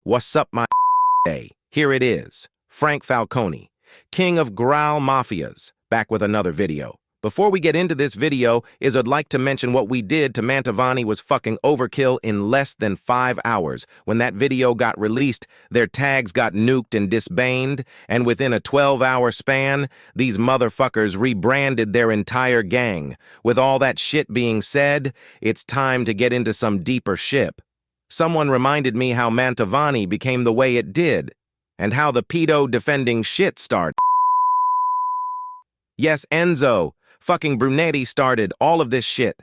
What's up, my day? Here it is, Frank Falcone, king of Graal mafias, back with another video. Before we get into this video, I'd like to mention what we did to Mantovani was fucking overkill in less than 5 hours. When that video got released, their tags got nuked and disbanded, and within a 12-hour span, these motherfuckers rebranded their entire gang. With all that shit being said, it's time to get into some deeper shit. Someone reminded me how Mantovani became the way it did, and how the pedo-defending shit started. Yes, Enzo, fucking Brunetti started all of this shit.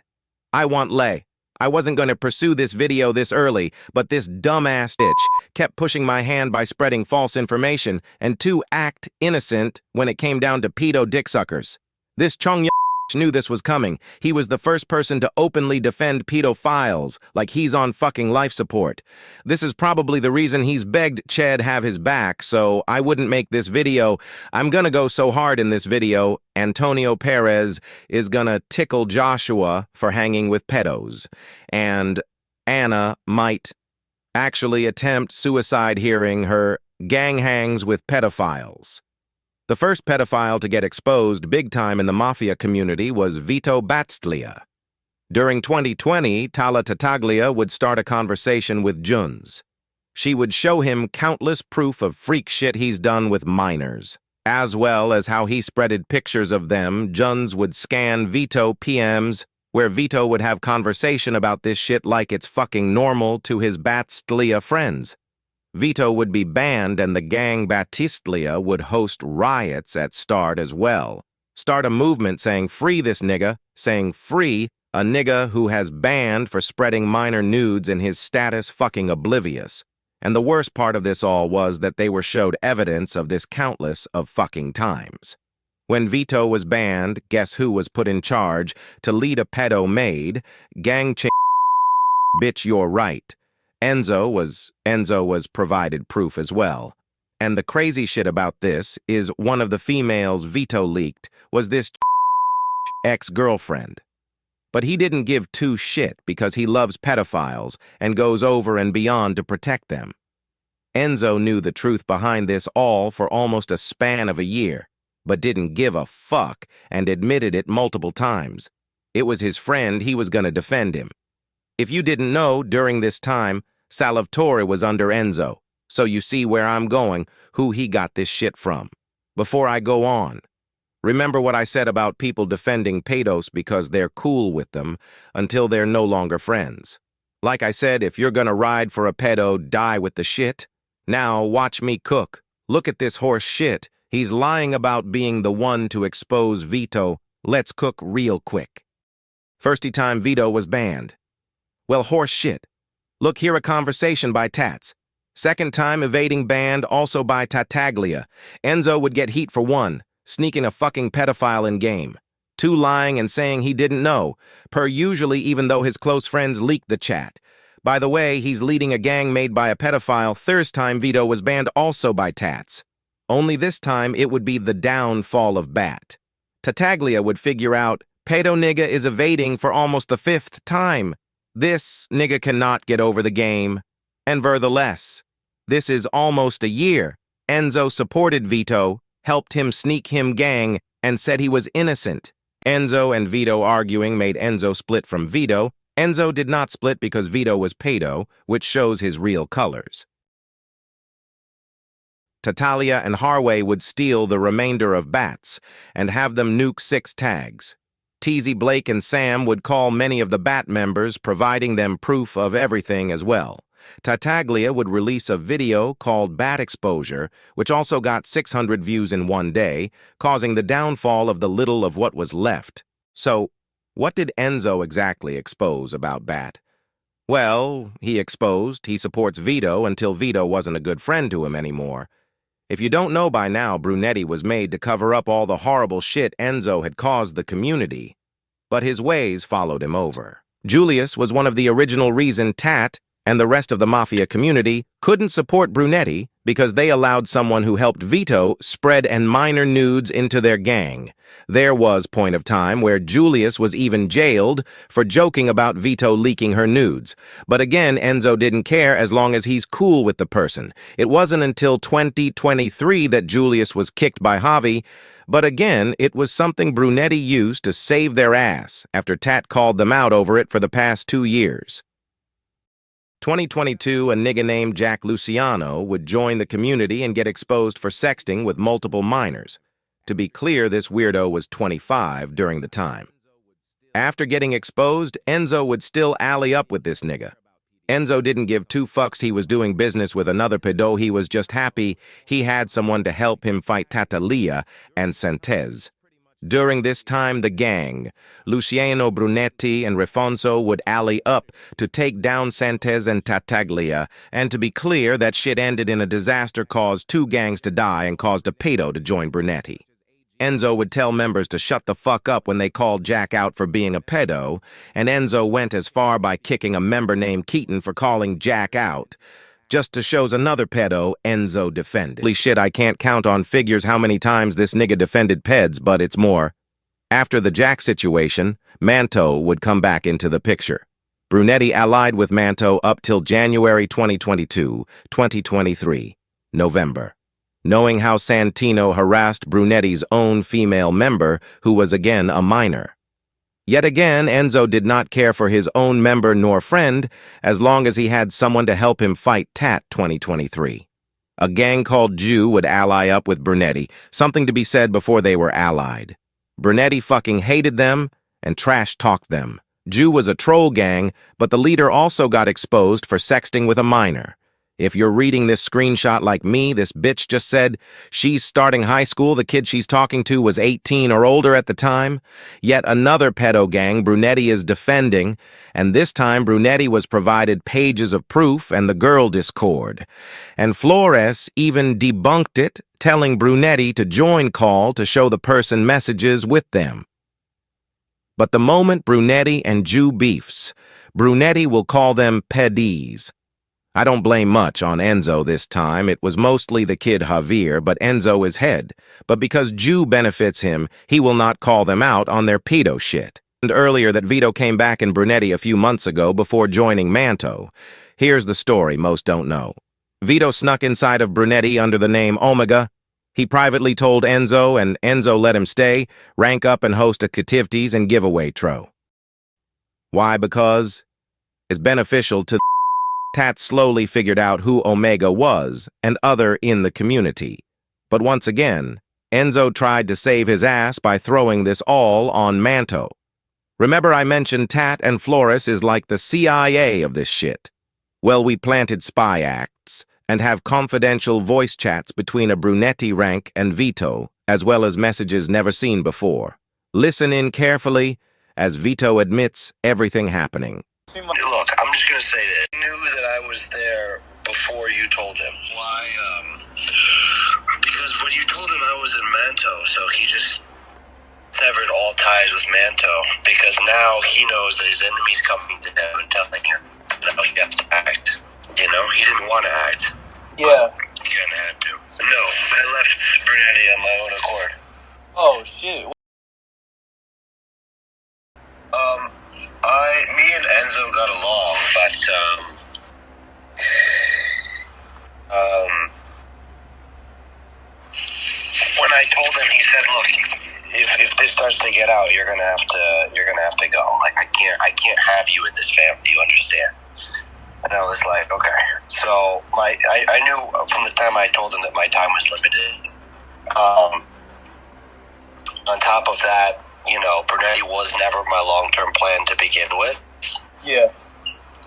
I want lay. I wasn't going to pursue this video this early, but this dumbass bitch kept pushing my hand by spreading false information and to act innocent when it came down to pedo dicksuckers. This Chong knew this was coming. He was the first person to openly defend pedophiles, like he's on fucking life support. This is probably the reason he's begged Ched have his back, so I wouldn't make this video. I'm gonna go so hard in this video, Antonio Perez is gonna tickle Joshua for hanging with pedos, and Anna might actually attempt suicide hearing her gang hangs with pedophiles. The first pedophile to get exposed big time in the mafia community was Vito Battistelli. During 2020, Tattaglia would start a conversation with Juns. She would show him countless proof of freak shit he's done with minors, as well as how he spreaded pictures of them. Juns would scan Vito PMs, where Vito would have conversation about this shit like it's fucking normal to his Battistelli friends. Vito would be banned and the gang Battistelli would host riots at start as well. Start a movement saying free this nigga, saying free a nigga who has banned for spreading minor nudes in his status fucking oblivious. And the worst part of this all was that they were showed evidence of this countless of fucking times. When Vito was banned, guess who was put in charge to lead a pedo maid? Gang bitch, you're right. Enzo was provided proof as well. And the crazy shit about this is one of the females Vito leaked was this ex-girlfriend. But he didn't give two shit because he loves pedophiles and goes over and beyond to protect them. Enzo knew the truth behind this all for almost a span of a year, but didn't give a fuck and admitted it multiple times. It was his friend, he was gonna defend him. If you didn't know, during this time, Salvatore was under Enzo, so you see where I'm going, who he got this shit from. Before I go on, remember what I said about people defending pedos because they're cool with them until they're no longer friends. Like I said, if you're gonna ride for a pedo, die with the shit. Now watch me cook. Look at this horse shit. He's lying about being the one to expose Vito. Let's cook real quick. Firsty time Vito was banned. Well, horse shit. Look here, a conversation by Tats. Second time evading banned, also by Tattaglia. Enzo would get heat for one, sneaking a fucking pedophile in game. Two, lying and saying he didn't know, per usually even though his close friends leaked the chat. By the way, he's leading a gang made by a pedophile. Third time Vito was banned also by Tats. Only this time it would be the downfall of Bat. Tattaglia would figure out, pedo nigga is evading for almost the 5th time. This nigga cannot get over the game. And vertheless, this is almost a year. Enzo supported Vito, helped him sneak him gang, and said he was innocent. Enzo and Vito arguing made Enzo split from Vito. Enzo did not split because Vito was pedo, which shows his real colors. Tattaglia and Harway would steal the remainder of Bats and have them nuke 6 tags. Teasy, Blake, and Sam would call many of the Bat members, providing them proof of everything as well. Tattaglia would release a video called Bat Exposure, which also got 600 views in one day, causing the downfall of the little of what was left. So, what did Enzo exactly expose about Bat? Well, he exposed he supports Vito until Vito wasn't a good friend to him anymore. If you don't know by now, Brunetti was made to cover up all the horrible shit Enzo had caused the community. But his ways followed him over. Julius was one of the original reason Tat and the rest of the mafia community couldn't support Brunetti because they allowed someone who helped Vito spread and minor nudes into their gang. There was point of time where Julius was even jailed for joking about Vito leaking her nudes. But again, Enzo didn't care as long as he's cool with the person. It wasn't until 2023 that Julius was kicked by Javi, but again, it was something Brunetti used to save their ass after Tat called them out over it for the past 2 years. 2022, a nigga named Jack Luciano would join the community and get exposed for sexting with multiple minors. To be clear, this weirdo was 25 during the time. After getting exposed, Enzo would still alley up with this nigga. Enzo didn't give two fucks he was doing business with another pedo, he was just happy he had someone to help him fight Tattaglia and Santez. During this time, the gang, Luciano Brunetti and Refonso, would ally up to take down Santez and Tattaglia, and to be clear, that shit ended in a disaster, caused 2 gangs to die and caused a pedo to join Brunetti. Enzo would tell members to shut the fuck up when they called Jack out for being a pedo, and Enzo went as far by kicking a member named Keaton for calling Jack out. Just to shows another pedo, Enzo defended. Holy shit, I can't count on figures how many times this nigga defended peds, but it's more. After the Jack situation, Manto would come back into the picture. Brunetti allied with Manto up till January 2022, 2023, November. Knowing how Santino harassed Brunetti's own female member, who was again a minor. Yet again, Enzo did not care for his own member nor friend, as long as he had someone to help him fight Tat 2023. A gang called Jew would ally up with Brunetti, something to be said before they were allied. Brunetti fucking hated them and trash-talked them. Jew was a troll gang, but the leader also got exposed for sexting with a minor. If you're reading this screenshot like me, this bitch just said she's starting high school, the kid she's talking to was 18 or older at the time. Yet another pedo gang Brunetti is defending, and this time Brunetti was provided pages of proof and the girl Discord. And Flores even debunked it, telling Brunetti to join call to show the person messages with them. But the moment Brunetti and Jew beefs, Brunetti will call them pedis. I don't blame much on Enzo this time. It was mostly the kid Javier, but Enzo is head. But because Jew benefits him, he will not call them out on their pedo shit. And earlier that Vito came back in Brunetti a few months ago before joining Manto. Here's the story most don't know. Vito snuck inside of Brunetti under the name Omega. He privately told Enzo, and Enzo let him stay, rank up and host activities and giveaway tro. Why? Because it's beneficial to Tat slowly figured out who Omega was and other in the community. But once again, Enzo tried to save his ass by throwing this all on Manto. Remember I mentioned Tat and Flores is like the CIA of this shit. Well, we planted spy acts and have confidential voice chats between a Brunetti rank and Vito, as well as messages never seen before. Listen in carefully as Vito admits everything happening. Look, I'm just going to say this. I knew that I was there before you told him. Why? Because when you told him I was in Manto, so he just severed all ties with Manto, because now he knows that his enemy's coming to him and telling him, no, you have to act. You know, he didn't want to act. Yeah. He kind of had to. No, I left Brunetti on my own accord. Oh, shit. Me and Enzo got along, but, when I told him, he said, look, if this starts to get out, you're gonna have to go. Like, I can't have you in this family, you understand? And I was like, okay. So, I knew from the time I told him that my time was limited. On top of that, you know, Brunetti was never my long-term plan to begin with. Yeah.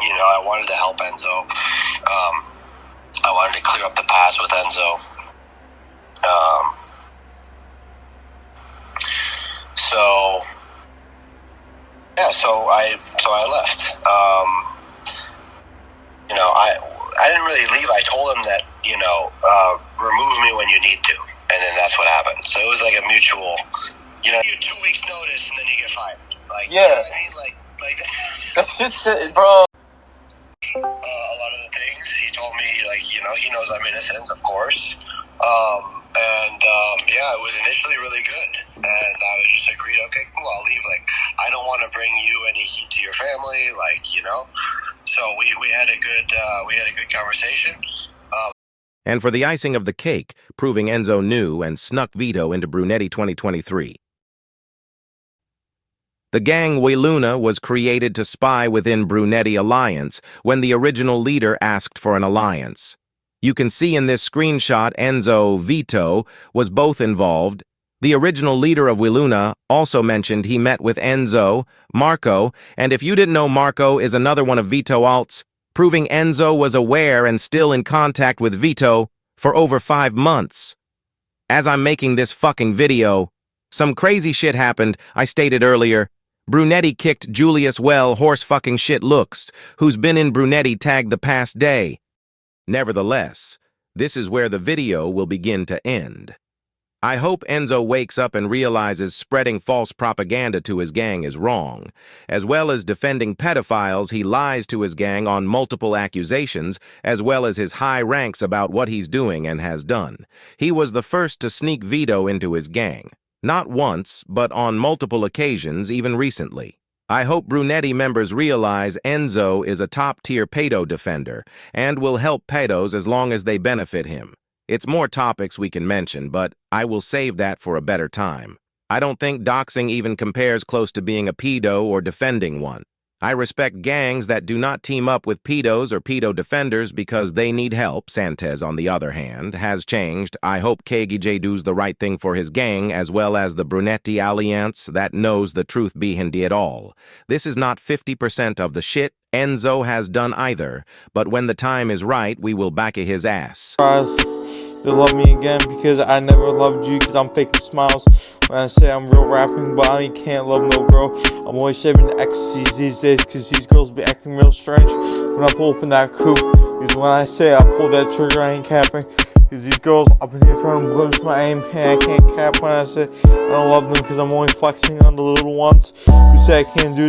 You know, I wanted to help Enzo. I wanted to clear up the past with Enzo. So I left. You know, I didn't really leave. I told him that, you know, remove me when you need to. And then that's what happened. So it was like a mutual, you know, you 2 weeks notice and then you get fired. Like, yeah. You know what I mean? Like that's just, bro. a lot of the things. He told me, like, you know, he knows I'm innocent, of course. Yeah, it was initially really good. And I was just agreed, okay, cool, I'll leave. Like, I don't want to bring you any heat to your family, like, you know. So we had a good conversation. And for the icing of the cake, proving Enzo knew and snuck Vito into Brunetti 2023. The gang Luna was created to spy within Brunetti Alliance when the original leader asked for an alliance. You can see in this screenshot Enzo, Vito, was both involved. The original leader of Luna also mentioned he met with Enzo, Marco, and if you didn't know, Marco is another one of Vito alts, proving Enzo was aware and still in contact with Vito for over 5 months. As I'm making this fucking video, some crazy shit happened. I stated earlier, Brunetti kicked Julius horse fucking shit looks, who's been in Brunetti tag the past day. Nevertheless, this is where the video will begin to end. I hope Enzo wakes up and realizes spreading false propaganda to his gang is wrong. As well as defending pedophiles, he lies to his gang on multiple accusations, as well as his high ranks about what he's doing and has done. He was the first to sneak Vito into his gang. Not once, but on multiple occasions, even recently. I hope Brunetti members realize Enzo is a top-tier pedo defender and will help pedos as long as they benefit him. It's more topics we can mention, but I will save that for a better time. I don't think doxing even compares close to being a pedo or defending one. I respect gangs that do not team up with pedos or pedo defenders because they need help. Sanchez, on the other hand, has changed. I hope KGJ does the right thing for his gang as well as the Brunetti Alliance that knows the truth behind it all. This is not 50% of the shit Enzo has done either, but when the time is right, we will back his ass. You love me again because I never loved you because I'm faking smiles when I say I'm real rapping, but I can't love no girl. I'm always saving ecstasy these days because these girls be acting real strange when I pull up in that coupe. Because when I say I pull that trigger, I ain't capping. Because these girls up in here trying to glimpse my aim, and I can't cap when I say I don't love them because I'm only flexing on the little ones who say I can't do